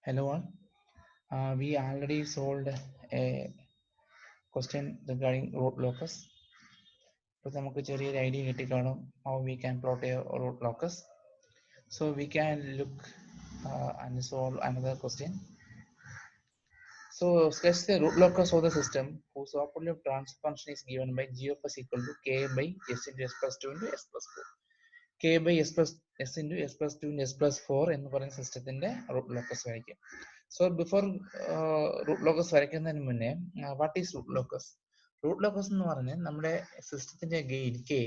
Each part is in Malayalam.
Hello all. We already solved a question regarding root locus. So നമുക്ക് ചെറിയൊരു idea കിട്ടിക്കാണും how we can plot a root locus. So we can look and solve another question. So sketch the root locus of the system whose operative transfer function is given by g of s equal to k by s into s plus 2 into s plus 4. K by s plus s into s plus 2 into s plus 4 എന്ന് പറയുന്ന സിസ്റ്റത്തിന്റെ റൂട്ട് ലോക്കസ് വരയ്ക്കും. സോ ബിഫോർ റൂട്ട് ലോക്കസ് വരയ്ക്കുന്നതിന് മുന്നേ what is root locus? Root locus എന്ന് പറഞ്ഞാൽ നമ്മുടെ സിസ്റ്റത്തിന്റെ ഗെയിൻ കെ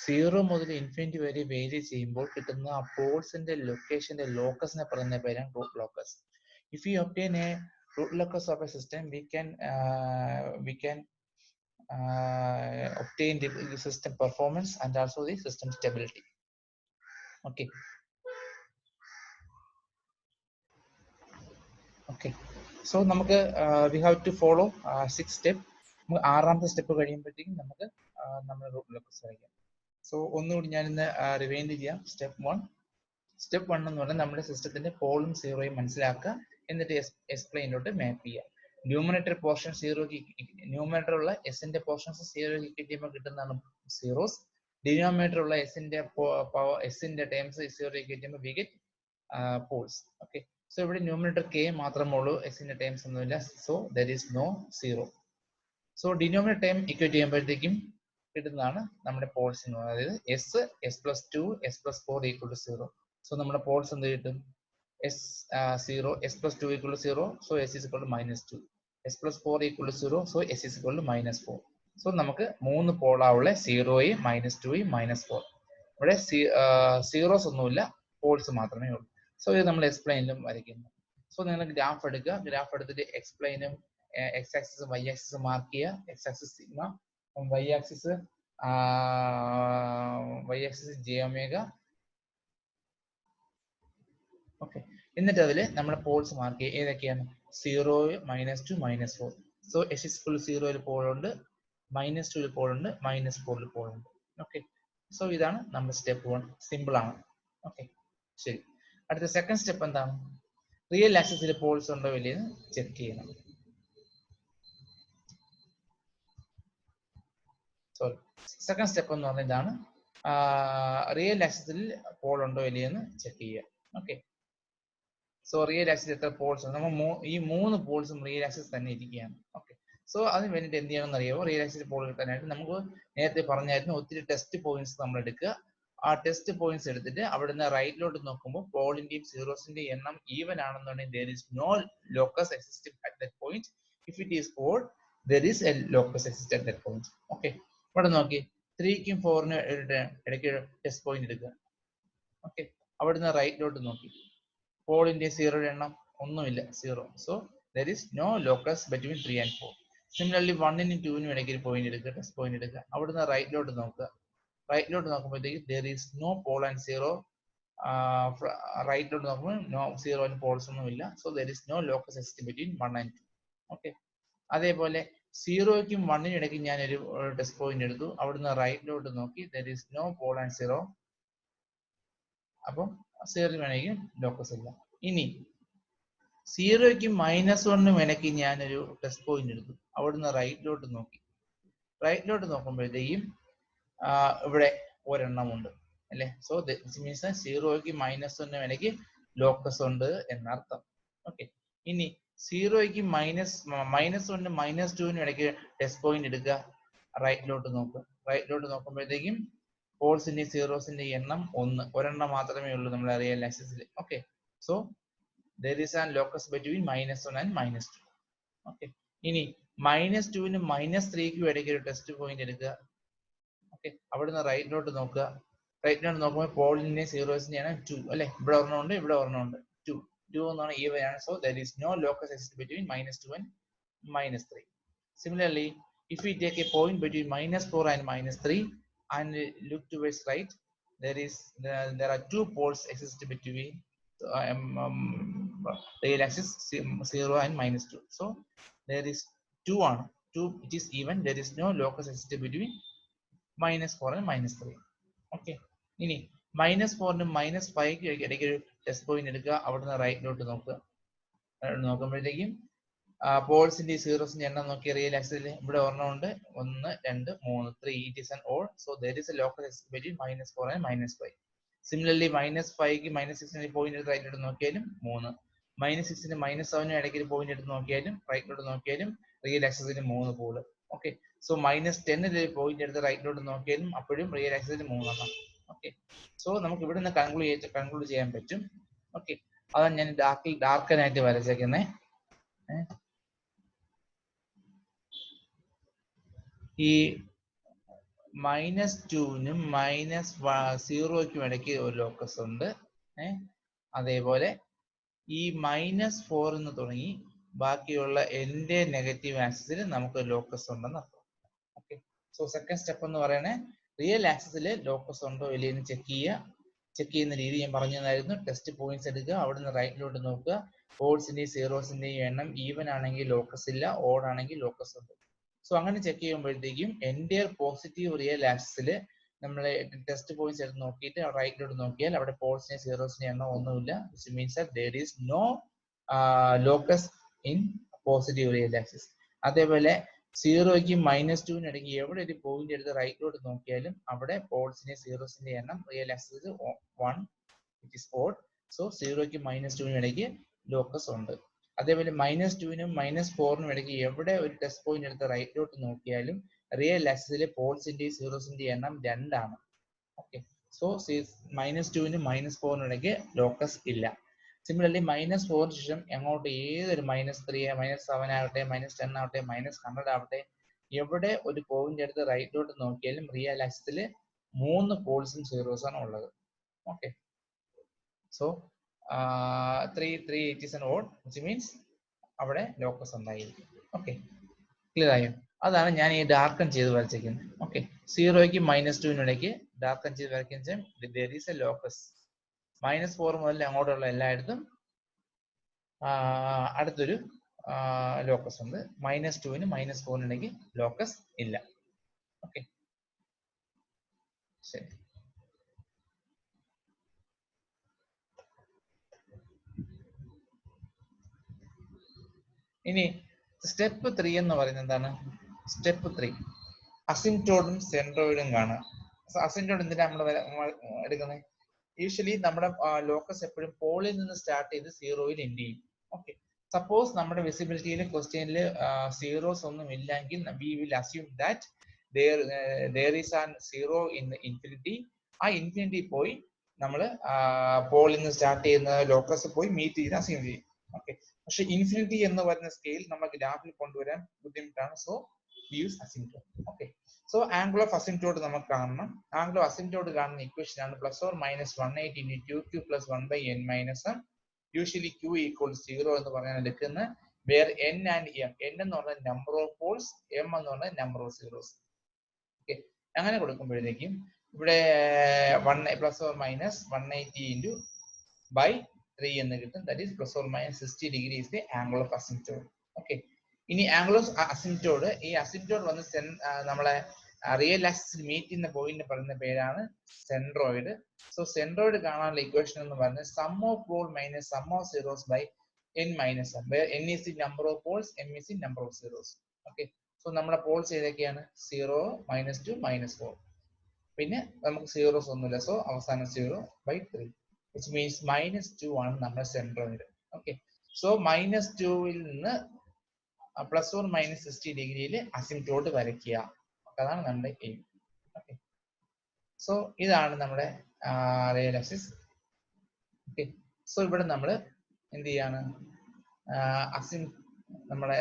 0 മുതൽ ഇൻഫിനിറ്റി വരെ വേരി ചെയ്യുമ്പോൾ കിട്ടുന്ന ആ പോൾസിന്റെ ലൊക്കേഷന്റെ ലോക്കസിനെ പറയുന്ന പേരാണ് root locus. If you obtain a root locus of a system we can obtain the system performance and also the system stability. Okay. So നമുക്ക് we have to follow 6 step. ആറാമത്തെ സ്റ്റെപ്പ് കഴിയുമ്പോഴത്തേക്കും നമുക്ക് നമ്മുടെ റൂട്ട് ലോക്കസ് വരയ്ക്കാം. സോ ഒന്നുകൂടി ഞാൻ ഇന്ന് റിവൈൻഡ് ചെയ്യാം. സ്റ്റെപ്പ് 1 എന്ന് പറഞ്ഞാൽ നമ്മുടെ സിസ്റ്റത്തിന്റെ പോളും സീറോയും മനസ്സിലാക്കുക, എന്നിട്ട് എക്സ്പ്ലെയിനിലോട്ട് മാപ്പ് ചെയ്യുക. ന്യൂമറേറ്റർ പോർഷൻ സീറോക്ക് ന്യൂമറേറ്റർ ഉള്ള എസിന്റെ പോർഷൻസ് സീറോക്ക് കിട്ടിയപ്പോൾ കിട്ടുന്നതാണ് സീറോസ്. ഡിനോമിനേറ്റർ ഉള്ള എസിന്റെ ടേംസ് സീറോക്ക് കിട്ടുമ്പോൾ we get poles. Okay. So ഇവിടെ ന്യൂമറേറ്റർ കെ മാത്രമേ ഉള്ളൂ, എസിന്റെ ടേംസ് ഒന്നുമില്ല. So there is no zero. So denominator term equate ചെയ്യുമ്പോഴത്തേക്കും കിട്ടുന്നതാണ് നമ്മുടെ പോൾസ് എന്ന് പറയുന്നത്. അതായത് S, S plus 2, S plus 4 equal to 0. So നമ്മുടെ പോൾസ് എന്ത് കിട്ടും? S 0, S plus 2 equal to 0, so S is equal to -2. S plus 4 equal to 0, so S is equal to -4. So നമുക്ക് 3 പോളാവുള്ള 0യും -2യും -4. ഇവിടെ സീറോസ് ഒന്നുമില്ല, പോൾസ് മാത്രമേ ഉള്ളൂ. സോ ഇത് നമ്മൾ എക്സ്പ്ലെയിനിലും വരയ്ക്കുന്നു. സോ നിങ്ങൾ ഗ്രാഫ് എടുക്കുക. ഗ്രാഫ് എടുത്തിട്ട് എക്സ്പ്ലെയിനും X axis Y axis mark ചെയ്യുക. X axis sigma, Y axis J omega. Okay. എന്നിട്ട് അതിൽ നമ്മുടെ പോൾസ് മാർക്ക് ചെയ്യുക. ഏതൊക്കെയാണ്? 0, -2, -4. സോ എസ് ഇസ് ഫുൾ 0യിൽ പോളുണ്ട്, -2ൽ പോളുണ്ട്, -4ൽ പോളുണ്ട്. ഓക്കെ. സോ ഇതാണ് നമ്മുടെ സ്റ്റെപ്പ് 1. സിമ്പിൾ ആണ്. ഓക്കെ, ശരി. അടുത്ത സെക്കൻഡ് സ്റ്റെപ്പ് എന്താണ്? റിയൽ ആക്സിസിൽ പോൾസ് ഉണ്ടോ ഇല്ലയെന്ന് ചെക്ക് ചെയ്യണം. സോറി, സെക്കൻഡ് സ്റ്റെപ്പ് എന്ന് പറഞ്ഞാൽ ഇതാണ്. റിയൽ ആക്സിസിൽ പോൾ ഉണ്ടോ ഇല്ലയെന്ന് ചെക്ക് ചെയ്യുക. ഓക്കെ. സോ റിയൽ ആക്സിസ് എത്ര പോൾസ് ഉണ്ട്? നമ്മൾ ഈ 3 പോൾസും റിയൽ ആക്സിസ് തന്നെ ഇരിക്കുകയാണ്. ഓക്കെ. സോ അതിന് വേണ്ടിയിട്ട് എന്ത് ചെയ്യണമെന്ന് അറിയാമോ? റിയൽ ആക്സിസ് പോൾ കിട്ടാനായിട്ട് നമുക്ക് നേരത്തെ പറഞ്ഞായിരുന്നു ഒത്തിരി ടെസ്റ്റ് പോയിന്റ്സ് നമ്മൾ എടുക്കുക. ആ ടെസ്റ്റ് പോയിന്റ്സ് എടുത്തിട്ട് അവിടുന്ന് റൈറ്റിലോട്ട് നോക്കുമ്പോൾ പോളിന്റെയും സീറോസിന്റെയും എണ്ണം ഈവൻ ആണെന്നുണ്ടെങ്കിൽ there is no locus existing at that point. If it is odd, there is a locus existing at that point. Okay. ഇവിടെ നോക്കി 3ക്കും 4നും ഇടയ്ക്ക് ടെസ്റ്റ് പോയിന്റ് എടുക്കുക. ഓക്കെ. അവിടുന്ന് റൈറ്റിലോട്ട് നോക്കി പോളിന്റെ സീറോയുടെ എണ്ണം ഒന്നുമില്ല, 0. So there is no locus between 3 and 4. Similarly 1നും 2നും ഇടയ്ക്ക് ഒരു പോയിന്റ് എടുക്കുക, ടെസ്റ്റ് പോയിന്റ് എടുക്കുക. അവിടുന്ന് റൈറ്റിലോട്ട് നോക്കുക. റൈറ്റിലോട്ട് നോക്കുമ്പോഴത്തേക്ക് there is no pole and 0. റൈറ്റിലോട്ട് നോക്കുമ്പോൾ നോ 0 and പോൾസ് ഒന്നുമില്ല. So there is no locus existing between 1 and 2. Okay. അതേപോലെ 0ക്കും 1നും ഇടയ്ക്ക് ഞാൻ ഒരു ടെസ്റ്റ് പോയിന്റ് എടുത്തു. അവിടുന്ന് റൈറ്റിലോട്ട് നോക്കി there is no pole and 0. അപ്പം 0 വേണമെങ്കിൽ ലോക്കസ് ഇല്ല. ഇനി 0ക്കും -1നും ഇടയ്ക്ക് ഞാനൊരു ടെസ്റ്റ് പോയിന്റ് എടുത്തു. അവിടുന്ന് റൈറ്റിലോട്ട് നോക്കി. റൈറ്റിലോട്ട് നോക്കുമ്പോഴത്തേക്കും ഇവിടെ ഒരെണ്ണം ഉണ്ട് അല്ലെ. സോ മീൻസ് 0ക്കും -1നും ഇടയ്ക്ക് ലോക്കസ് ഉണ്ട് എന്നർത്ഥം. ഓക്കെ. ഇനി 0ക്കും -1നും -2നും ഇടയ്ക്ക് ടെസ്റ്റ് പോയിന്റ് എടുക്കുക. റൈറ്റിലോട്ട് നോക്കുക. റൈറ്റിലോട്ട് നോക്കുമ്പോഴത്തേക്കും പോൾസിന്റെയും സീറോസിന്റെയും എണ്ണം ഒരെണ്ണം മാത്രമേ ഉള്ളൂ നമ്മുടെ റിയൽ ആക്സിസിൽ. Okay. So there is a locus between -1 and -2. Okay. ഇനി -2നും -3ക്കും ഇടയ്ക്ക് ഒരു ടെസ്റ്റ് പോയിന്റ് എടുക്കുക. ഓക്കെ. അവിടുന്ന് റൈറ്റിലോട്ട് നോക്കുക. റൈറ്റിലോട്ട് നോക്കുമ്പോൾ പോളിന്റെയും സീറോസിന്റെയും ആണ് 2 അല്ലെ. ഇവിടെ ഒരെണ്ണമുണ്ട്, ഇവിടെ ഒരെണ്ണമുണ്ട്. 2 എന്നാണ് ഈവൻ ആണ്. So there is no locus existing between -2 and -3. Similarly, if we take a point between -4 and -3 and look towards right, there are 2 poles exist between real axis 0 and -2. So there is 2 on 2, it is even. There is no locus exist between -4 and -3. Okay. ഇനി -4നും -5ക്കും ഇടയ്ക്ക് ഒരു ടെസ്റ്റ് പോയിന്റ് എടുക്കുക. അവിടുന്ന് റൈറ്റിലോട്ട് നോക്കുക. നോക്കുമ്പോഴത്തേക്കും പോൾസിന്റെ സീറോസിന്റെ എണ്ണം നോക്കി റിയൽ ആക്സിസിൽ ഇവിടെ ഒരെണ്ണമുണ്ട് 1 2 3 3 it is an odd so there is a local axis between -4 and -5. Similarly -5ക്ക് -6ന്റെ പോയിന്റ് എടുത്ത് റൈറ്റിലോട്ട് നോക്കിയാലും 3, -6ന് -7 ഇടയ്ക്ക് ഒരു പോയിന്റ് എടുത്ത് നോക്കിയാലും റൈറ്റിലോട്ട് നോക്കിയാലും റിയൽ ആക്സിസിന് 3 പോള്. ഓക്കെ, സോ -10 പോയിന്റ് എടുത്ത് റൈറ്റിലോട്ട് നോക്കിയാലും അപ്പോഴും റിയൽ ആക്സിസിന് 3 എണ്ണം. ഓക്കെ, സോ നമുക്ക് ഇവിടെ നിന്ന് കൺക്ലൂഡ് ചെയ്യാൻ പറ്റും. ഓക്കെ, അതാണ് ഞാൻ ഡാർക്കനായിട്ട് വരച്ചേക്കുന്നത്. ഈ -2നും -0ക്കും ഇടയ്ക്ക് ഒരു ലോക്കസ് ഉണ്ട്. അതേപോലെ ഈ -4 തുടങ്ങി ബാക്കിയുള്ള എൻ്റെ നെഗറ്റീവ് ആക്സിസിൽ നമുക്ക് ലോക്കസ് ഉണ്ടെന്ന് അർത്ഥം. ഓക്കെ, സോ സെക്കൻഡ് സ്റ്റെപ്പ് എന്ന് പറയുന്നത് റിയൽ ആക്സിസിൽ ലോക്കസ് ഉണ്ടോ ഇല്ലയെന്ന് ചെക്ക് ചെയ്യുന്ന രീതി ഞാൻ പറഞ്ഞു തന്നായിരുന്നു. ടെസ്റ്റ് പോയിന്റ്സ് എടുക്കുക, അവിടുന്ന് റൈറ്റിലോട്ട് നോക്കുക, പോൾസിന്റെയും സീറോസിന്റെയും എണ്ണം ഈവൻ ആണെങ്കിൽ ലോക്കസ് ഇല്ല, ഓഡ് ആണെങ്കിൽ ലോക്കസ് ഉണ്ട്. സോ അങ്ങനെ ചെക്ക് ചെയ്യുമ്പോഴത്തേക്കും എൻ്റെ പോസിറ്റീവ് റിയൽ ആക്സിസിൽ നമ്മൾ ടെസ്റ്റ് പോയിന്റ്സ് എടുത്ത് നോക്കിയിട്ട് റൈറ്റിലോട്ട് നോക്കിയാൽ അവിടെ പോൾസിന്റെയും സീറോസിന്റെയും എണ്ണം ഒന്നുമില്ല. Which means that there is no locus in positive real axis. അതേപോലെ 0ക്കും -2നും ഇടയ്ക്ക് എവിടെ ഒരു പോയിന്റ് എടുത്ത് റൈറ്റിലോട്ട് നോക്കിയാലും അവിടെ പോൾസിന്റെയും സീറോസിന്റെയും എണ്ണം റിയൽ ആക്സിസിൽ 1, ഇറ്റ് ഈസ് ഓഡ്. സോ 0ക്കും -2നും ഇടയ്ക്ക് ലോക്കസ് ഉണ്ട്. അതേപോലെ -2നും -4നും ഇടയ്ക്ക് എവിടെ ഒരു ടെസ്റ്റ് പോയിന്റ് എടുത്ത് റൈറ്റിലോട്ട് നോക്കിയാലും റിയൽ ആക്സിസിൽ പോൾസിന്റെയും സീറോസിന്റെയും എണ്ണം 2 ആണ്. ഓക്കെ, സോ -2നും -4നും ഇടയ്ക്ക് ലോക്കസ് ഇല്ല. സിമിലർലി -4 ശേഷം എങ്ങോട്ട് ഏതൊരു -3 -7 ആവട്ടെ -10 ആവട്ടെ -100 ആവട്ടെ എവിടെ ഒരു പോയിന്റ് എടുത്ത് റൈറ്റിലോട്ട് നോക്കിയാലും റിയൽ ആക്സിസിൽ 3 പോൾസും സീറോസ് ആണ് ഉള്ളത്. Okay, so 3 it is an odd which means അവിടെ ലോക്കസ് ഉണ്ടായിരിക്കും. ഓക്കെ, ക്ലിയർ ആയോ? അതാണ് ഞാൻ ഈ ഡാർക്കൺ ചെയ്ത് വരച്ചിരിക്കുന്നത്. ഓക്കെ, 0ക്കും -2നും ഇടയ്ക്ക് ഡാർക്കൺ ചെയ്ത് വരയ്ക്കുന്ന there is a locus. -4 മുതൽ അങ്ങോട്ടുള്ള എല്ലായിടത്തും അടുത്തൊരു ലോക്കസ് ഉണ്ട്. -2നും -4നും ഇടയ്ക്ക് ലോക്കസ് ഇല്ല. ഓക്കെ, ശരി. ഇനി സ്റ്റെപ്പ് 3 എന്ന് പറയുന്നത് എന്താണ്? സ്റ്റെപ്പ് 3 അസിംപ്റ്റോഡും സെൻട്രോയിഡും കാണുക. അസിംപ്റ്റോഡ് എന്തിനാ നമ്മൾ എടുക്കുന്നത്? യൂഷ്വലി നമ്മുടെ ലോക്കസ് എപ്പോഴും പോളിൽ നിന്ന് സ്റ്റാർട്ട് ചെയ്ത് 0യിൽ എൻഡ് ചെയ്യും. ഓക്കെ, സപ്പോസ് നമ്മുടെ വിസിബിലിറ്റിയിൽ ക്വസ്റ്റ്യനിൽ സീറോസ് ഒന്നും ഇല്ലെങ്കിൽ we will assume that there is an 0 in infinity. ആ ഇൻഫിനിറ്റി പോയി നമ്മൾ പോളിൽ നിന്ന് സ്റ്റാർട്ട് ചെയ്യുന്ന ലോക്കസ് പോയി മീറ്റ് ചെയ്ത് അസ്യൂം ചെയ്യും. ഓക്കെ, പക്ഷെ ഇൻഫിനിറ്റി എന്ന് പറയുന്ന സ്കെയിൽ നമ്മൾ ഗ്രാഫിൽ കൊണ്ടുവരാൻ ബുദ്ധിമുട്ടാണ്. So we use asymptote. Okay, so angle of asymptote നമുക്ക് കാണണം. ആംഗിൾ ഓഫ് അസിംപ്റ്റോഡ് കാണുന്ന ഇക്വേഷൻ ആണ് +or-180 × 2q + 1/n - 1. Usually q = 0 എന്ന് പറഞ്ഞാൽ എടുക്കുന്ന where n and m. n എന്ന് പറഞ്ഞാൽ നമ്പർ ഓഫ് പോൾസ്, m എന്ന് പറഞ്ഞാൽ നമ്പർ ഓഫ് സീറോസ്. ഓക്കെ, അങ്ങനെ കൊടുക്കുമ്പോഴത്തേക്കും ഇവിടെ +or-180 × 3 എന്ന് കിട്ടും. That is +or-60 degree is the angle of asymptote. Okay, ഇനി ആംഗിൾ ഓഫ് അസിംപ്റ്റോഡ്, ഈ അസിംപ്റ്റോഡ് വന്ന് നമ്മളെ റിയൽ ആക്സിസിൽ മീറ്റ് ചെയ്യുന്ന പോയിന്റ് പറയുന്ന പേരാണ് സെൻട്രോയിഡ്. സോ സെൻട്രോയിഡ് കാണാനുള്ള ഇക്വേഷൻ എന്ന് പറയുന്നത് sum of pole minus sum of zeros by n - 1, where n is the number of poles, m is the number of zeros. Okay, so നമ്മുടെ പോൾസ് ഏതൊക്കെയാണ്? 0, -2, -4. പിന്നെ നമുക്ക് സീറോസ് ഒന്നുമില്ല, സോ അവസാനം 0/3, which means -2 ആണ് നമ്മുടെ സെൻട്രോയിഡ്. ഓക്കെ, സോ -2ൽ നിന്ന് +or-60 ഡിഗ്രിയിൽ അസിംപ്റ്റോഡ് വരയ്ക്കുക. അതാണ് നമ്മുടെ എയിം. ഓക്കെ, സോ ഇതാണ് നമ്മുടെ റിയൽ ആക്സിസ്. ഓക്കെ, സോ ഇവിടെ നമ്മൾ എന്ത് ചെയ്യാണ്? നമ്മുടെ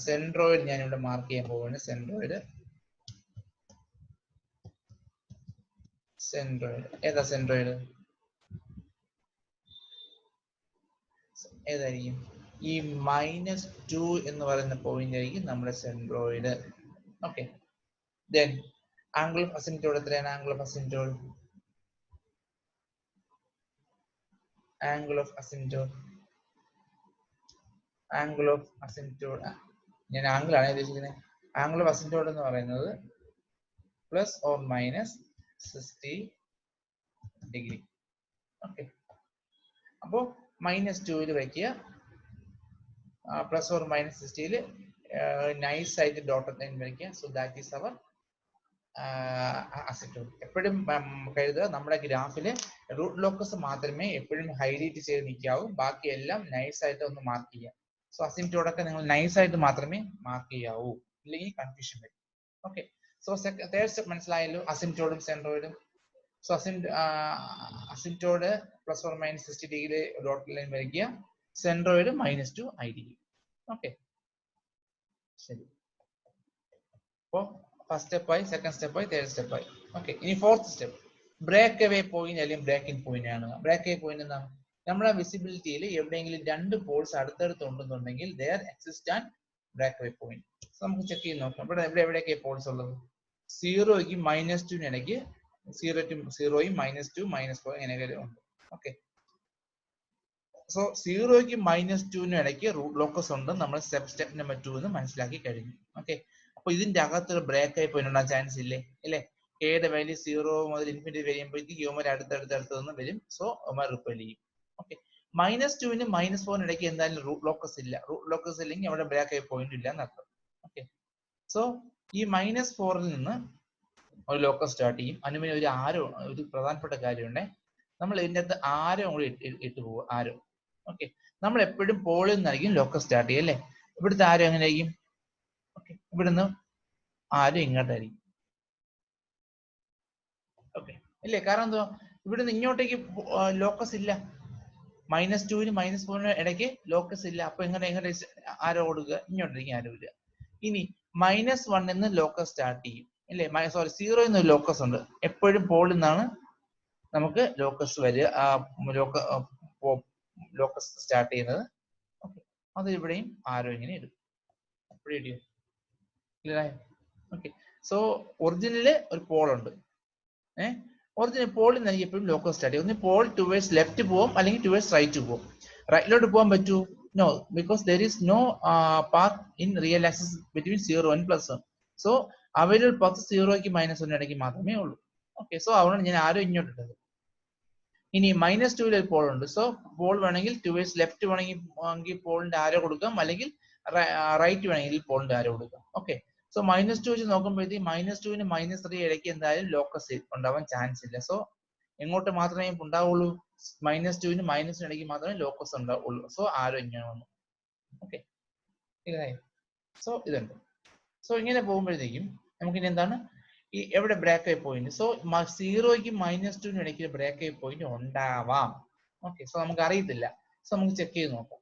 സെൻട്രോയിഡ് ഞാൻ ഇവിടെ മാർക്ക് ചെയ്യാൻ പോവുകയാണ്. സെൻട്രോയിഡ് ഏതാ? സെൻട്രോയിഡ് ഏതായിരിക്കും? ഈ -2 എന്ന് പറയുന്ന പോയിന്റ് ആയിരിക്കും നമ്മുടെ centroid. Okay, then angle of asymptote എത്രയാണ്? ആംഗിൾ ഓഫ് അസിംപ്റ്റോഡ് ഞാൻ ആംഗിൾ ആണ് ഉദ്ദേശിക്കുന്നത്. ആംഗിൾ ഓഫ് അസിംപ്റ്റോഡ് എന്ന് പറയുന്നത് +or-60 ഡിഗ്രി. ഓക്കെ, അപ്പോ -2 വെക്കുക, പ്ലസ് ഓർ മൈനസ് 60 നൈസ് ആയിട്ട് ഡോട്ടഡ് ലൈൻ വരയ്ക്കുക. So that is our asymptote. എപ്പോഴും കരുതുക, നമ്മുടെ ഗ്രാഫില് റൂട്ട് ലോക്കസ് മാത്രമേ എപ്പോഴും ഹൈലൈറ്റ് ചെയ്ത് നിൽക്കാവൂ, ബാക്കിയെല്ലാം നൈസ് ആയിട്ട് ഒന്ന് മാർക്ക് ചെയ്യാം. സോ അസിംപ്റ്റോഡൊക്കെ നിങ്ങൾ നൈസ് ആയിട്ട് മാത്രമേ മാർക്ക് ചെയ്യാവൂ, ഇല്ലെങ്കിൽ കൺഫ്യൂഷൻ വരും. ഓക്കെ, സോ തേർഡ് സ്റ്റെപ്പ് മനസ്സിലായല്ലോ, അസിംപ്റ്റോഡും സെൻട്രോയിഡും. So asymptote plus or minus 60 degree dotted line വരയ്ക്കുക, സെൻട്രോയിഡ് -2 ആയിരിക്കും. ഓക്കെ, ശരി. അപ്പോ ഫസ്റ്റ് സ്റ്റെപ്പായി, സെക്കൻഡ് സ്റ്റെപ്പായി, തേർഡ് സ്റ്റെപ്പായി. ഓക്കെ, ഇനി fourth step break away point അല്ലെങ്കിൽ ബ്രേക്ക് ഇൻ പോയിന്റ് ആണ്. ബ്രേക്ക് അവേ പോയിന്റ് എന്താണ്? നമ്മുടെ വിസിബിലിറ്റിയിൽ എവിടെയെങ്കിലും രണ്ട് പോൾസ് അടുത്തടുത്ത് ഉണ്ടെന്നുണ്ടെങ്കിൽ there exist an break away point. നമുക്ക് ചെക്ക് ചെയ്ത് നോക്കാം. ഇവിടെ എവിടെയൊക്കെ പോൾസ് ഉള്ളത്? 0ക്കും -2 ഇടയ്ക്ക്, 0യും -2 -4 ഇങ്ങനെ ഉണ്ട്. ഓക്കെ, സോ 0ക്കും -2 ഇടയ്ക്ക് റൂട്ട് ലോക്കസ് ഉണ്ട്. നമ്മൾ സ്റ്റെപ്പ് നമ്പർ 2 എന്ന് മനസ്സിലാക്കി കഴിഞ്ഞു. ഓക്കെ, അപ്പൊ ഇതിന്റെ അകത്തൊരു ബ്രേക്ക് ആയി പോയിന്റ് ഉണ്ടാകാൻ ചാൻസ് ഇല്ലേ? ഇല്ലേ? കെയുടെ വാല്യൂ 0 മുതൽ ഇൻഫിനിറ്റി വരുമ്പോഴത്തേക്ക് യോമർ അടുത്തടുത്ത് നിന്ന് വരും. സോ ഒമർ റിപ്പൽ ചെയ്യും. ഓക്കെ, -2നും -4 ഇടയ്ക്ക് എന്തായാലും റൂട്ട് ലോക്കസ് ഇല്ല. റൂട്ട് ലോക്കസ് ഇല്ലെങ്കിൽ അവിടെ ബ്രേക്ക് ആയി പോയിന്റ് ഇല്ല എന്നർത്ഥം. ഓക്കെ, സോ ഈ -4ൽ നിന്ന് ഒരു ലോക്കസ് സ്റ്റാർട്ട് ചെയ്യും. അനുവിന് ഒരു ആരോ, ഒരു പ്രധാനപ്പെട്ട കാര്യമുണ്ട്, നമ്മൾ ഇതിന്റെ അകത്ത് ആരോ കൂടി ഇട്ട് പോകും. ആരോ. ഓക്കെ, നമ്മൾ എപ്പോഴും പോളിൽ നിന്നായിരിക്കും ലോക്കസ് സ്റ്റാർട്ട് ചെയ്യും അല്ലേ? ഇവിടുത്തെ ആരോ എങ്ങനെയായിരിക്കും? ഓക്കെ, ഇവിടുന്ന് ആരോ ഇങ്ങോട്ടായിരിക്കും. ഓക്കെ ഇല്ലേ? കാരണം എന്തുവാ, ഇവിടുന്ന് ഇങ്ങോട്ടേക്ക് ലോക്കസ് ഇല്ല. -2നും -4നും ഇടയ്ക്ക് ലോക്കസ് ഇല്ല. അപ്പൊ എങ്ങനെ ആരോ കൊടുക്കുക? ഇങ്ങോട്ടേക്ക് ആരോ ഇല്ല. ഇനി -1 നിന്ന് ലോക്കസ് സ്റ്റാർട്ട് ചെയ്യും അല്ലേ? സോറി, 0 നിന്ന് ലോക്കസ് ഉണ്ട്. എപ്പോഴും പോളിൽ നിന്നാണ് നമുക്ക് ലോക്കസ് വരിക, ലോക്കസ് സ്റ്റാർട്ട് ചെയ്യുന്നത്. ഓക്കെ, അത് ഇവിടെയും ആരോ ഇങ്ങനെ ഇടും. അപ്പോഴേ ഇടിയോ? ക്ലിയർ? ഓക്കെ, സോ ഒറിജിനല് ഒരു പോൾ ഉണ്ട്. ഒറിജിനൽ പോളിൽ നിന്ന് എപ്പോഴും ലോക്കസ് സ്റ്റാർട്ട് ചെയ്യും. ഒന്ന് പോൾ ടുവേഴ്സ് ലെഫ്റ്റ് പോകും, അല്ലെങ്കിൽ ടുവേഴ്സ് റൈറ്റ് പോകും. റൈറ്റിലോട്ട് പോകാൻ പറ്റൂ? No, because there is no path in real axis between 0 and +1. So available path 0ക്കും -1 ഇടയ്ക്ക് മാത്രമേ ഉള്ളൂ. ഓക്കെ, സോ അതുകൊണ്ട് ഞാൻ ആരോ ഇങ്ങോട്ട് ഇട്ടത്. ഇനി -2ൽ ഒരു പോൾ ഉണ്ട്. സോ പോൾ വേണമെങ്കിൽ ടുവേഴ്സ് ലെഫ്റ്റ് വേണമെങ്കിൽ പോളിന്റെ ആരോ കൊടുക്കാം, അല്ലെങ്കിൽ റൈറ്റ് വേണമെങ്കിൽ പോളിന്റെ ആരോ കൊടുക്കാം. ഓക്കെ, സോ -2 വെച്ച് നോക്കുമ്പോഴത്തേക്ക് -2നും -3 ഇടയ്ക്ക് എന്തായാലും ലോക്കസ് ഉണ്ടാവാൻ ചാൻസ് ഇല്ല. സോ എങ്ങോട്ട് മാത്രമേ ഉണ്ടാവുള്ളൂ? -2നും -നും ഇടയ്ക്ക് മാത്രമേ ലോക്കസ് ഉണ്ടാവുള്ളൂ. സോ ആരോ ഇങ്ങനെ വന്നു. ഓക്കെ, ഇതായി. സോ ഇതുണ്ട്. സോ ഇങ്ങനെ പോകുമ്പോഴത്തേക്കും നമുക്കിനി എന്താണ് ഈ എവിടെ ബ്രേക്ക് ആയി പോയിന്റ്? സോ 0ക്കും -2നും ഇടയ്ക്ക് ബ്രേക്ക് ആയി പോയിന്റ് ഉണ്ടാവാം. ഓക്കെ, സോ നമുക്ക് അറിയത്തില്ല. സോ നമുക്ക് ചെക്ക് ചെയ്ത് നോക്കാം.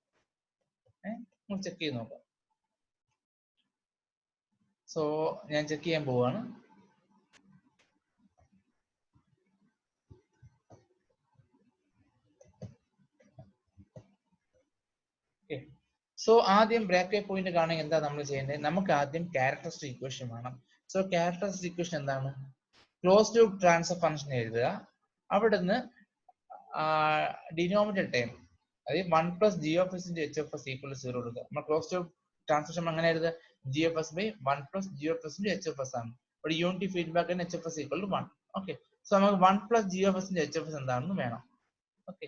നമുക്ക് ചെക്ക് ചെയ്ത് നോക്കാം. സോ ഞാൻ ചെക്ക് ചെയ്യാൻ പോവാണ്. സോ ആദ്യം ബ്രേക്ക് ആയി പോയിന്റ് കാണാൻ എന്താ നമ്മൾ ചെയ്യേണ്ടത്? നമുക്ക് ആദ്യം ക്യാരക്ടറിസ്റ്റിക് ഇക്വേഷൻ വേണം. സോ ക്യാരക്ടറിസ്റ്റിക് ഇക്വേഷൻ എന്താണ്? ക്ലോസ് ലൂപ്പ് ട്രാൻസ്ഫർ ഫംഗ്ഷൻ എഴുതുക. അവിടുന്ന് ഡിനോമിനേറ്റർ ടേം, അതായത് 1 + g of s × h of s = 0 എടുക്കുക. നമ്മൾ ക്ലോസ് ലൂപ്പ് ട്രാൻസ്ഫർ അങ്ങനെ എഴുതുക, g of s / 1 + g of s × h of s ആണ്. ഇവിടെ unity feedback h of s = 1. Okay, so നമുക്ക് 1 + g of s × h of s എന്താണെന്ന് വേണം. Okay,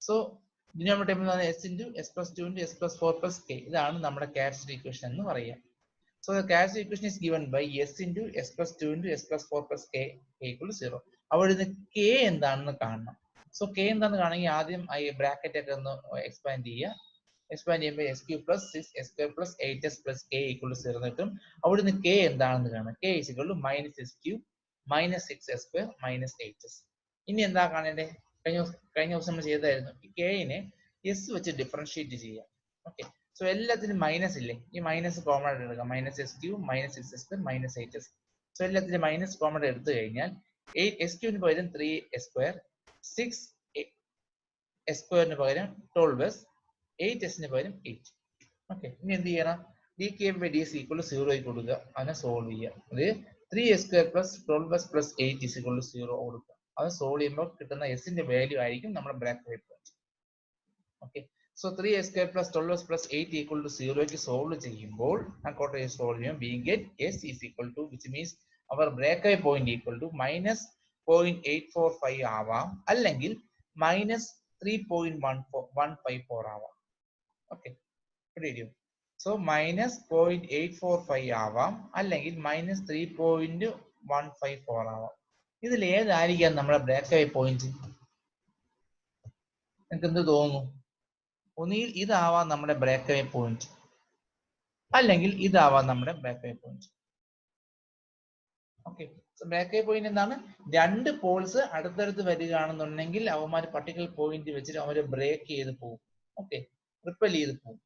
so denominator term s × s + 2 × s + 4 + k. ഇതാണ് നമ്മുടെ ക്യാരക്ടറിസ്റ്റിക് ഇക്വേഷൻ എന്ന് പറയുക. So the characteristic equation is given by s × s + 2 × s + 4 + k = 0. അവിടെ നിന്ന് k എന്താണെന്ന് കാണണം. സോ k എന്താണെന്ന് കാണണമെങ്കിൽ ആദ്യം ഈ ബ്രാക്കറ്റ് ഒക്കെ ഒന്ന് എക്സ്പാൻഡ് ചെയ്യുക. എക്സ്പാൻഡ് ചെയ്യുമ്പോൾ s³ + 6s² + 8s + k = 0 കിട്ടും. അവിടെ നിന്ന് k എന്താണെന്ന് കാണാം. k = -s³ - 6s² - 8s. ഇനി എന്താ കാണേണ്ടത്? കഴിഞ്ഞ ദിവസം നമ്മൾ ചെയ്തായിരുന്നു. ഈ k നെ s വെച്ച് ഡിഫറൻഷിയേറ്റ് ചെയ്യുക. ഓക്കെ, സോ എല്ലാത്തിനും മൈനസ് ഇല്ലേ? ഈ മൈനസ് കോമൺ ആയിട്ട് എടുക്കാം. -s³ - 6s² - 8s. സോ എല്ലാത്തിനും മൈനസ് കോമൺ എടുത്തു കഴിഞ്ഞാൽ s³ പകരം 3s², 6s² പകരം 12s, 8s പകരം 8. ഓക്കെ, ഇനി എന്ത് ചെയ്യണം? dk/dx = 0 കൊടുക്കുക. അതിനെ സോൾവ് ചെയ്യുക. അത് 3s² + 12s + 8 = 0 കൊടുക്കുക. അത് സോൾവ് ചെയ്യുമ്പോൾ കിട്ടുന്ന എസിന്റെ വാല്യൂ ആയിരിക്കും നമ്മുടെ break point. Okay, so 3s² + 12s + 8 = 0 solve ചെയ്യുമ്പോൾ സോൾവ് ചെയ്യും, we get s = which means our breakaway point = -0.845 ആവാം, അല്ലെങ്കിൽ 3.154 ആവാം. ഓക്കെ, സോ -0.845 ആവാം, അല്ലെങ്കിൽ -3.154 ആവാം. ഇതിൽ ഏതായിരിക്കാം നമ്മുടെ ബ്രേക്ക് അവേ പോയിന്റ്? നിങ്ങൾക്ക് എന്ത് തോന്നുന്നു? ഒന്നുകിൽ ഇതാവാം നമ്മുടെ ബ്രേക്ക് അവേ പോയിന്റ്, അല്ലെങ്കിൽ ഇതാവാം നമ്മുടെ break away point. Okay, break away point എന്താണ്? രണ്ട് പോൾസ് അടുത്തടുത്ത് വരികയാണെന്നുണ്ടെങ്കിൽ അവന്മാർ പർട്ടിക്കുലർ പോയിന്റ് വെച്ചിട്ട് അവര് ബ്രേക്ക് ചെയ്ത് പോകും. ഓക്കെ, റിപ്പൽ ചെയ്ത് പോകും.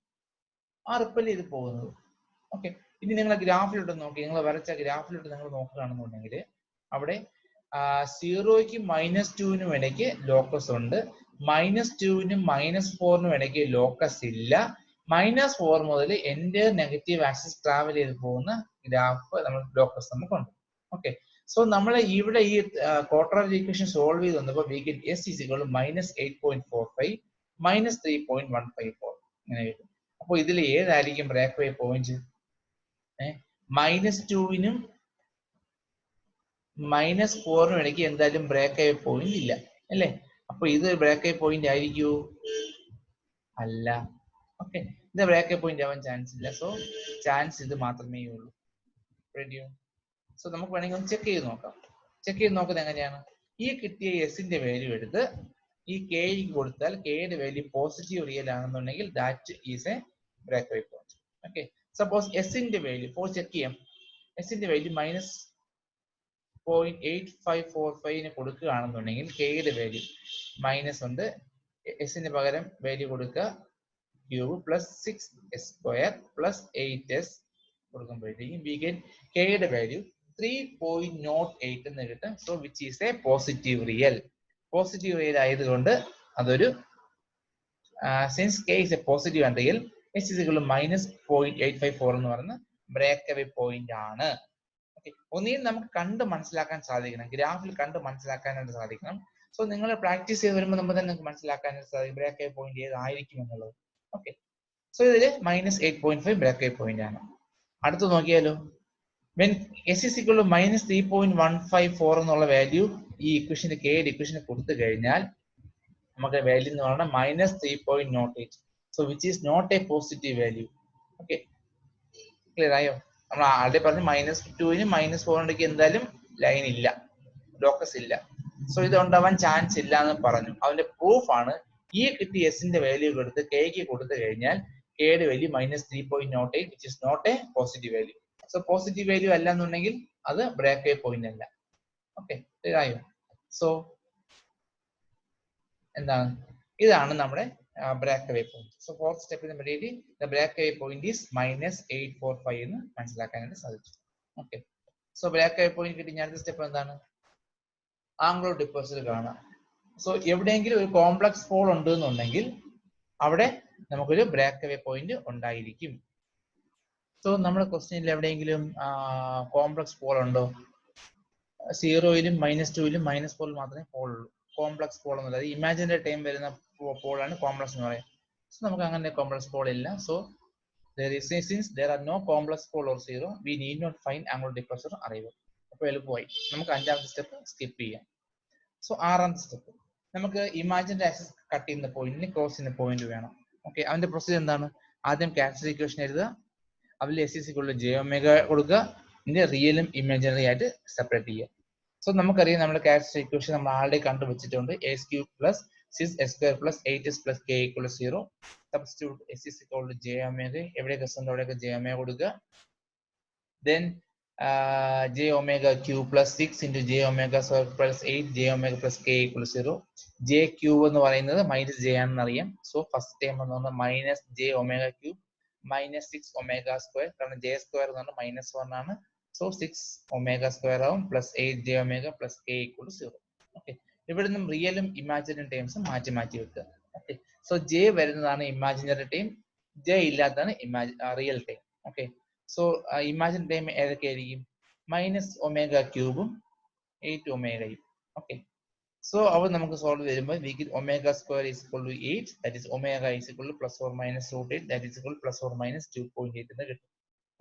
ആ റിപ്പൽ ചെയ്ത് പോകുന്നത്. ഓക്കെ, ഇനി നിങ്ങൾ ഗ്രാഫിലോട്ട് നോക്കി, നിങ്ങൾ വരച്ച ഗ്രാഫിലോട്ട് നിങ്ങൾ നോക്കുകയാണെന്നുണ്ടെങ്കിൽ അവിടെ 0ക്കും -2നും ഇടയ്ക്ക് ലോക്കസ് ഉണ്ട്, -2നും -4നും ഇടയ്ക്ക് ലോക്കസ് ഇല്ല. -4 മുതൽ എൻ്റെ നെഗറ്റീവ് ആക്സിസ് ട്രാവൽ ചെയ്ത് പോകുന്ന ഗ്രാഫ് നമ്മൾ ലോക്കസ് നമുക്കുണ്ട്. ഓക്കെ, സോ നമ്മൾ ഇവിടെ ഈ ക്വാഡ്രാറ്റിക് ഇക്വേഷൻ സോൾവ് ചെയ്ത് വന്നപ്പോൾ വി ഗെറ്റ് S = -8.45 -3.154 ഇങ്ങനെ കിട്ടും. അപ്പോൾ ഇതിൽ ഏതായിരിക്കും ബ്രേക്ക് അവേ പോയിന്റ്? -2നും -4നും ഇടയ്ക്ക് എന്തായാലും ബ്രേക്ക് അവേ പോയിന്റ് ഇല്ല അല്ലേ? അപ്പൊ ഇത് ബ്രേക്ക് അവേ പോയിന്റ് ആയിരിക്കൂ? അല്ല. ഓക്കെ, ഇത് ബ്രേക്ക് അവേ പോയിന്റ് ആവാൻ ചാൻസ് ഇല്ല. സോ ചാൻസ് ഇത് മാത്രമേ ഉള്ളൂ. സോ നമുക്ക് വേണമെങ്കിൽ ഒന്ന് ചെക്ക് ചെയ്ത് നോക്കാം. ചെക്ക് ചെയ്ത് നോക്കുന്നത് എങ്ങനെയാണ്? ഈ കിട്ടിയ എസിന്റെ വാല്യൂ എടുത്ത് ഈ കെക്ക് കൊടുത്താൽ കെയുടെ വാല്യൂ പോസിറ്റീവ് റിയൽ ആണെന്നുണ്ടെങ്കിൽ that is a break away point. Okay, suppose എസിന്റെ വാല്യൂ ഫോർ ചെക്ക് ചെയ്യാം. എസിന്റെ വാല്യൂ -0.8545 കൊടുക്കുകയാണെന്നുണ്ടെങ്കിൽ കെയുടെ വാല്യൂ മൈനസ് ഉണ്ട്, എസിന് പകരം വാല്യൂ കൊടുക്കുക ക്യൂബ് +6s² +8s കൊടുക്കുമ്പോഴത്തേക്കും വി ഗെറ്റ് കെയുടെ വാല്യൂ 3.08 എന്ന് കിട്ടും. So which is a positive real. Positive real ആയതുകൊണ്ട് അതൊരു since K is a positive and real, S = -0.854 എന്ന് പറയുന്ന ബ്രേക്ക് അവേ പോയിന്റ് ആണ്. ഓക്കെ, ഒന്നുകിൽ നമുക്ക് കണ്ട് മനസ്സിലാക്കാൻ സാധിക്കണം, ഗ്രാഫിൽ കണ്ട് മനസ്സിലാക്കാനായിട്ട് സാധിക്കണം. സോ നിങ്ങൾ പ്രാക്ടീസ് ചെയ്ത് വരുമ്പോൾ നമുക്ക് തന്നെ മനസ്സിലാക്കാനായിട്ട് സാധിക്കും ബ്രേക്ക് അവേ പോയിന്റ് ഏതായിരിക്കും എന്നുള്ളത്. ഓക്കെ, സോ ഇതിൽ -8.5 ബ്രേക്ക് അവേ പോയിന്റ് ആണ്. അടുത്ത് നോക്കിയാലോ, when S = -3.154 എന്നുള്ള വാല്യൂ ഈ ഇക്വേഷന് കെയുടെ ഇക്വേഷന് കൊടുത്തു കഴിഞ്ഞാൽ നമുക്ക് വാല്യൂ എന്ന് പറയുന്നത് -3.08. So which is not a positive value. Okay, clear ആയോ? നമ്മൾ ആദ്യം പറഞ്ഞു -2നും -4 എന്തായാലും ലൈൻ ഇല്ല, ലോക്കസ് ഇല്ല. സോ ഇത് ഉണ്ടാവാൻ ചാൻസ് ഇല്ല എന്ന് പറഞ്ഞു. അതിന്റെ പ്രൂഫ് ആണ് ഈ കിട്ടിയ എസിന്റെ വാല്യൂ കൊടുത്ത് കെക്ക് കൊടുത്തു കഴിഞ്ഞാൽ കെയുടെ value -3.08 which is not a positive value. So positive value അല്ല എന്നുണ്ടെങ്കിൽ അത് ബ്രേക്ക് അവേ പോയിന്റ് അല്ല. ഓക്കെ, ക്ലിയർ ആയോ? സോ എന്താണ്, ഇതാണ് നമ്മുടെ break away point. So fourth സ്റ്റെപ്പിന് വേണ്ടി the break away point is -845 എന്ന് മനസ്സിലാക്കാനായിട്ട് സാധിച്ചു. Okay, so break away point കിട്ടി. അടുത്ത സ്റ്റെപ്പ് എന്താണ്? ആംഗിൾ ഡിപ്പോസിറ്റ് കാണാം. സോ എവിടെയെങ്കിലും ഒരു കോംപ്ലക്സ് പോൾ ഉണ്ട് എന്നുണ്ടെങ്കിൽ അവിടെ നമുക്കൊരു ബ്രേക്ക് അവേ പോയിന്റ് ഉണ്ടായിരിക്കും. സോ നമ്മുടെ ക്വസ്റ്റ്യനിൽ എവിടെയെങ്കിലും കോംപ്ലക്സ് പോൾ ഉണ്ടോ? 0യിലും -2ലും -4 മാത്രമേ പോൾ ഉള്ളൂ. കോംപ്ലക്സ് പോൾ എന്നുള്ളത് ഇമാജിനറി ടൈം വരുന്ന പോളാണ് കോംപ്ലക്സ് എന്ന് പറയുന്നത്. സോ നമുക്ക് അങ്ങനെ കോംപ്ലക്സ് പോൾ ഇല്ല. So since there are no complex pole or 0, we need not find angular departure arrival. അപ്പോൾ എളുപ്പമായി, നമുക്ക് അഞ്ചാമത്തെ സ്റ്റെപ്പ് സ്കിപ്പ് ചെയ്യാം. സോ ആറാമത്തെ സ്റ്റെപ്പ്, നമുക്ക് ഇമാജിനറി ആക്സിസ് കട്ട് ചെയ്യുന്ന പോയിന്റിന് ക്രോസ് ചെയ്യുന്ന പോയിന്റ് വേണം. ഓക്കെ, അതിന്റെ പ്രൊസീജിയർ എന്താണ്? ആദ്യം ക്യാരക്ടറിസ്റ്റിക് ഇക്വേഷൻ എഴുതുക, അതിൽ S = jω കൊടുക്കുക, ഇതിന്റെ റിയലും ഇമാജിനറി ആയിട്ട് സെപ്പറേറ്റ് ചെയ്യുക. സോ നമുക്കറിയാം നമ്മുടെ ക്യാരക്ടറിസ്റ്റിക് ഇക്വേഷൻ നമ്മൾ ആൾറെഡി കണ്ടുവച്ചിട്ടുണ്ട്. a³ + 6s² + 8s + k = 0. Substitute S = jω, എവിടെയൊക്കെ ഉണ്ട് അവിടെയൊക്കെ jω കൊടുക്കുക. then jω³ + 6 × jω² + 8 jω + k = 0. j³ എന്ന് പറയുന്നത് -j ആണെന്ന് അറിയാം. സോ ഫസ്റ്റ് ടൈം എന്ന് പറഞ്ഞാൽ -jω³ -6ω², കാരണം j² എന്ന് പറഞ്ഞാൽ -1 ആണ്. സോ 6ω² ആവും +8jω + k = 0. ഓക്കെ, ഇവിടെ നിന്നും റിയലും ഇമാജിനറി ടൈംസും മാറ്റി വെക്കുക. ഓക്കെ, സോ j വരുന്നതാണ് ഇമാജിനറി ടൈം, j ഇല്ലാത്തതാണ് real time. Okay, so imaginary time ഏതൊക്കെയായിരിക്കും? -ω³ 8ω. ഓക്കെ, സോ അവ നമുക്ക് സോൾവ് ചെയ്യുമ്പോൾ we get ω² = 8, that is ω = ±√8, that is +±2.8 എന്ന് കിട്ടും.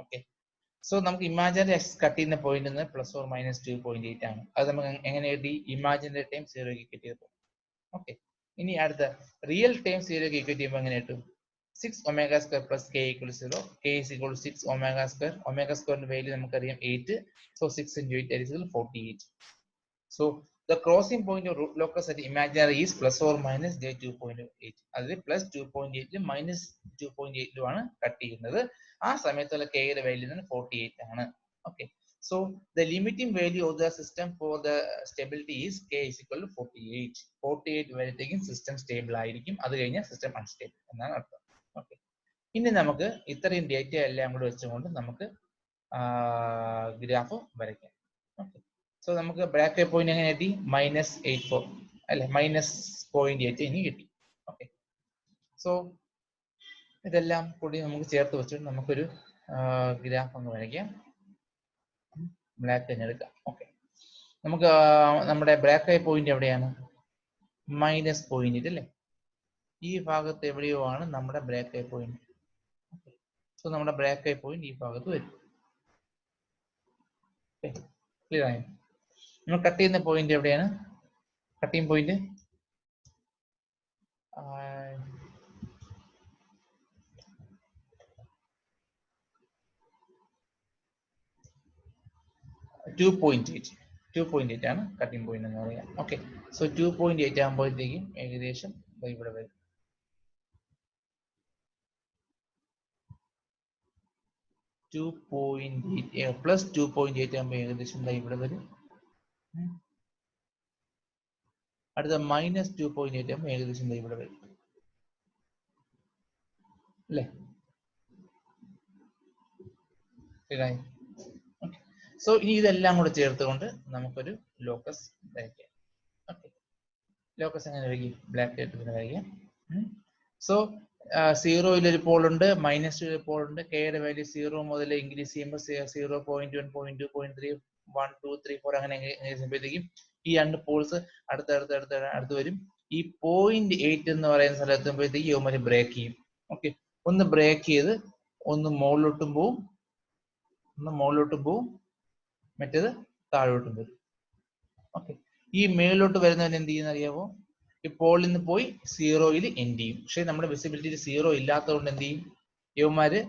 ഓക്കെ, സോ നമുക്ക് ഇമാജിനറി ആക്സിസ് കട്ട് ചെയ്യുന്ന പോയിന്റ് +±2.8 ആണ്. അത് നമുക്ക് എങ്ങനെ കിട്ടി? ഇമാജിനറി ടൈം 0ക്ക് കിട്ടിയപ്പോൾ. ഓക്കെ, ഇനി അടുത്ത റിയൽ ടൈം സീറോക്ക് ഈക്വേറ്റ് ചെയ്യുമ്പോൾ എങ്ങനെ കിട്ടും? 6 omega square plus k equals 0. K is equal to 6 omega square. Omega square value നമുക്കറിയാം 8. So 6 into 8 that is equal to 48. So the crossing point of root locus at imaginary is plus or minus j 2.8. അതിൽ പ്ലസ് 2.8 മൈനസ് 2.8 ആണ് കട്ട് ചെയ്യുന്നത്. ആ സമയത്തുള്ള k യുടെ വാല്യൂ 48 ആണ്. Okay, so the limiting value of the system for the stability is k is equal to 48. 48 വരെത്തേക്കും system stable ആയിരിക്കും. അത് കഴിഞ്ഞാൽ സിസ്റ്റം അൺസ്റ്റേബിൾ എന്നാണ് അർത്ഥം. ഓക്കെ, ഇനി നമുക്ക് ഇത്രയും ഡേറ്റ എല്ലാം കൂടെ വെച്ചുകൊണ്ട് നമുക്ക് ഗ്രാഫ് വരയ്ക്കാം. ഓക്കെ, സോ നമുക്ക് ബ്രേക്ക് പോയിന്റ് എങ്ങനെ കിട്ടി? -84 അല്ലെ, -0.8 ഇനി കിട്ടി. ഓക്കെ, സോ ഇതെല്ലാം കൂടി നമുക്ക് ചേർത്ത് വെച്ചിട്ട് നമുക്കൊരു ഗ്രാഫ് അങ്ങ് വരയ്ക്കാം. ബ്ലാക്ക് തന്നെ എടുക്കാം. ഓക്കെ, നമുക്ക് നമ്മുടെ ബ്രേക്ക് പോയിന്റ് എവിടെയാണ്? -0.8 അല്ലേ? ഈ ഭാഗത്ത് എവിടെയോ ആണ് നമ്മുടെ ബ്രേക്ക് പോയിന്റ്. സോ നമ്മുടെ ബ്രേക്ക് പോയിന്റ് ഈ ഭാഗത്ത് വരും. ക്ലിയർ ആയി? നമ്മൾ കട്ട് ചെയ്യുന്ന പോയിന്റ് എവിടെയാണ്? കട്ടിങ് പോയിന്റ് 2.8 ആണ് കട്ടിങ് പോയിന്റ് എന്ന് പറയാം. ഓക്കെ, സോ 2.8 ആകുമ്പോഴത്തേക്കും ഏകദേശം ഇവിടെ വരും. പ്ലസ് 2.8 ആകുമ്പോൾ ഏകദേശം ഇവിടെ വരും. അടുത്ത -2.8 ആകുമ്പോൾ ഏകദേശം ഇവിടെ വരും അല്ലേ? ശരിയായി. സോ ഇനി ഇതെല്ലാം കൂടെ ചേർത്തുകൊണ്ട് നമുക്കൊരു ലോക്കസ് വരയ്ക്കാം. ഓക്കെ, ലോക്കസ് എങ്ങനെ വരയ്ക്കും? ബ്ലാക്ക് ആയിട്ട് വരയ്ക്കാം. സോ 0 ഒരു പോൾ ഉണ്ട്, -2 ഒരു പോൾ ഉണ്ട്. കെയുടെ വാല്യൂ 0 മുതൽ ഇൻക്രീസ് ചെയ്യുമ്പോൾ 0.1, 0.2, 0.3, 1, 2, 3, 4 അങ്ങനെ ചെയ്യുമ്പോഴത്തേക്കും ഈ രണ്ട് പോൾസ് അടുത്ത് വരും. ഈ 0.8 എന്ന് പറയുന്ന സ്ഥലത്ത് എത്തുമ്പോഴത്തേക്ക് ഇവന്മാര് ബ്രേക്ക് ചെയ്യും. ഓക്കെ, ഒന്ന് ബ്രേക്ക് ചെയ്ത് ഒന്ന് മുകളിലോട്ടും പോവും, മറ്റേത് താഴോട്ടും വരും. ഓക്കെ, ഈ മേളിലോട്ട് വരുന്നവൻ എന്ത് ചെയ്യുന്ന അറിയാമോ? ഈ പോളിൽ നിന്ന് പോയി 0-യിൽ എൻഡ് ചെയ്യും. പക്ഷെ നമ്മുടെ വിസിബിലിറ്റിയിൽ 0 ഇല്ലാത്തതുകൊണ്ട് എന്ത് ചെയ്യും? ഇവന്മാര്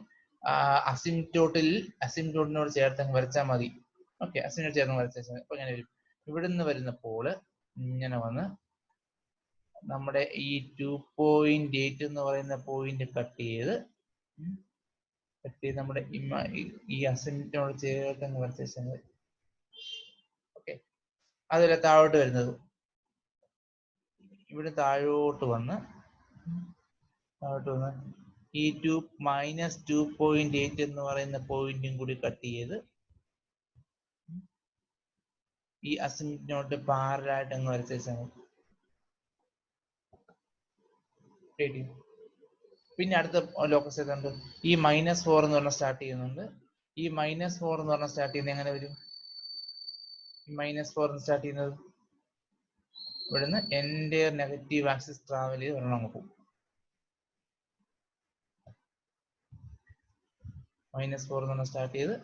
അസിംപ്റ്റോട്ടിനോട് ചേർത്ത് വരച്ചാൽ മതി. ഓക്കെ, അസിംപ്റ്റോട്ട് ചേർന്ന് വരച്ചാൽ മതി. അപ്പൊ ഇങ്ങനെ വരും. ഇവിടുന്ന് വരുന്ന പോള് ഇങ്ങനെ വന്ന് നമ്മുടെ ഈ 2.8 എന്ന് പറയുന്ന പോയിന്റ് കട്ട് ചെയ്ത് നമ്മുടെ ഈ അസിംപ്റ്റോട്ടിനോട് ചേർത്ത് വരച്ചാൽ മതി. ഓക്കെ, അതുപോലെ താഴോട്ട് വരുന്നത് ഇവിടെ താഴോട്ട് വന്ന് ഈ -2.8 എന്ന് പറയുന്ന പോയിന്റും കൂടി കട്ട് ചെയ്ത് ഈ അസിംപ്റ്റോട്ട് പാരലായിട്ട് അങ്ങ് വരച്ചാൽ മതി. പിന്നെ അടുത്ത ലോക്കസ് ഏതുണ്ട്? ഈ -4 എന്ന് പറഞ്ഞാൽ സ്റ്റാർട്ട് ചെയ്യുന്നുണ്ട്. ഈ -4 എന്ന് പറഞ്ഞാൽ സ്റ്റാർട്ട് ചെയ്യുന്നത് എങ്ങനെ വരും? ഈ -4 സ്റ്റാർട്ട് ചെയ്യുന്നത് ഇവിടുന്ന് എൻ്റെ നെഗറ്റീവ് ആക്സിസ് ട്രാവൽ ചെയ്ത് ഒരെണ്ണം അങ്ങ് പോകും. -4 എന്ന് പറഞ്ഞാൽ സ്റ്റാർട്ട് ചെയ്ത്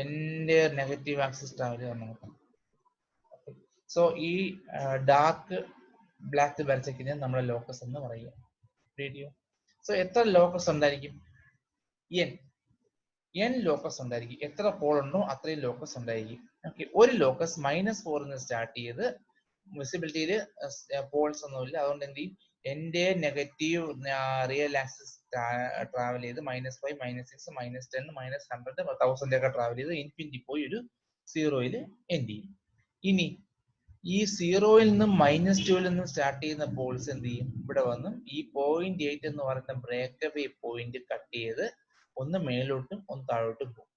എൻ്റെ നെഗറ്റീവ് ആക്സിസ് ട്രാവൽ ചെയ്ത് ഒരെണ്ണം പോകും. സോ ഈ ഡാർക്ക് ബ്ലാക്ക് വരച്ചിരിക്കുന്നത് നമ്മുടെ ലോക്കസ് എന്ന് പറയുക. സോ എത്ര ലോക്കസ് ഉണ്ടായിരിക്കും? n ലോക്കസ് ഉണ്ടായിരിക്കും. എത്ര പോൾ ഉണ്ടോ അത്രയും ലോക്കസ് ഉണ്ടായിരിക്കും. ഓക്കെ, ഒരു ലോക്കസ് -4 നിന്ന് സ്റ്റാർട്ട് ചെയ്ത് വിസിബിലിറ്റിയിൽ പോൾസ് ഒന്നുമില്ല, അതുകൊണ്ട് എന്ത് ചെയ്യും? എൻ്റെ നെഗറ്റീവ് റിയൽ ആക്സിസ് ട്രാവൽ ചെയ്ത് -5, -6, -10, -100, 1000 ഒക്കെ ട്രാവൽ ചെയ്ത് ഇൻഫിനിറ്റി പോയി ഒരു 0-യിൽ എൻഡ് ചെയ്യും. ഇനി ഈ 0-യിൽ നിന്നും -2-ൽ നിന്നും സ്റ്റാർട്ട് ചെയ്യുന്ന പോൾസ് എന്ത് ചെയ്യും? ഇവിടെ വന്നും ഈ 0.8 എന്ന് പറയുന്ന ബ്രേക്ക് പോയിന്റ് കട്ട് ചെയ്ത് ഒന്ന് മേലോട്ടും ഒന്ന് താഴോട്ടും പോകും.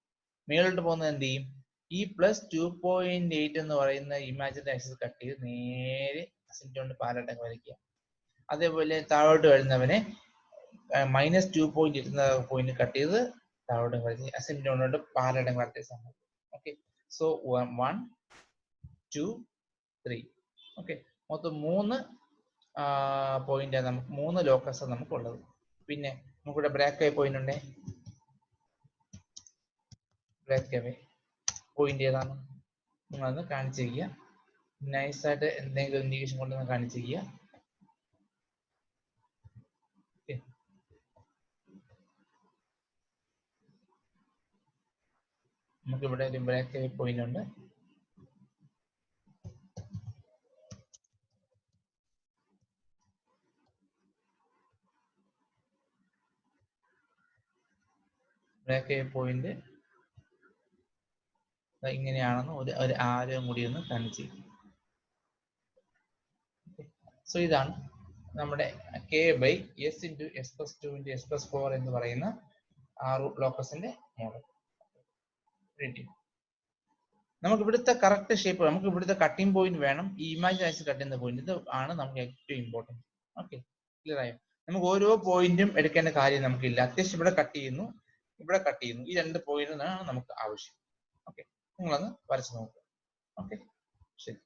മേലോട്ട് പോകുന്നത് എന്ത് ചെയ്യും? ഈ +2.8 എന്ന് പറയുന്ന ഇമാജിനറി ആക്സിസ് കട്ട് ചെയ്ത് നേരെ അസിംപ്റ്റോട്ട് പാരലായിട്ട് വരയ്ക്കുക. അതേപോലെ താഴോട്ട് വരുന്നവനെ -2.8 എന്ന പോയിന്റ് കട്ട് ചെയ്ത് താഴോട്ട് വരച്ച് അസിംപ്റ്റോട്ട് പാരലായിട്ട് വരച്ച. Okay, so 1, 2, 3. ഓക്കെ, മൊത്തം 3 പോയിന്റ് നമുക്ക് 3 ലോക്കസ് നമുക്കുള്ളത്. പിന്നെ നമുക്കിവിടെ ബ്രേക്ക് പോയിന്റ് ഉണ്ട്. ബ്രേക്ക് പോയിന്റ് ഏതാണ്? നിങ്ങളൊന്ന് കാണിച്ചിരിക്കുക. നൈസായിട്ട് എന്തെങ്കിലും ഇൻഡിക്കേഷൻ കൊണ്ടൊന്ന് കാണിച്ചിരിക്കുക. നമുക്ക് ഇവിടെ ഒരു ബ്രേക്ക് അവേ പോയിന്റ് ഉണ്ട്. ബ്രേക്ക് അവേ പോയിന്റ് ഇങ്ങനെയാണെന്ന് ഒരു ആരം കൂടി ഒന്ന് കാണിച്ചു. സോ ഇതാണ് നമ്മുടെ k by s into S plus 2 into S plus 4 എന്ന് പറയുന്ന ആ റൂട്ട് ലോക്കസിന്റെ മോഡൽ. നമുക്ക് ഇവിടുത്തെ കറക്റ്റ് ഷേപ്പ്, നമുക്ക് ഇവിടുത്തെ കട്ടിംഗ് പോയിന്റ് വേണം, ഈ ഇമാജിനേഷൻ കട്ട് ചെയ്യുന്ന പോയിന്റ്, ഇത് ആണ് നമുക്ക് ഏറ്റവും ഇമ്പോർട്ടൻറ്റ്. ഓക്കെ, ക്ലിയർ ആയോ? നമുക്ക് ഓരോ പോയിന്റും എടുക്കേണ്ട കാര്യം നമുക്കില്ല. അത്യാവശ്യം ഇവിടെ കട്ട് ചെയ്യുന്നു, ഇവിടെ കട്ട് ചെയ്യുന്നു, ഈ രണ്ട് പോയിന്റാണ് നമുക്ക് ആവശ്യം. ഓക്കെ, നിങ്ങളൊന്ന് വരച്ച് നോക്കുക. ഓക്കെ, ശരി.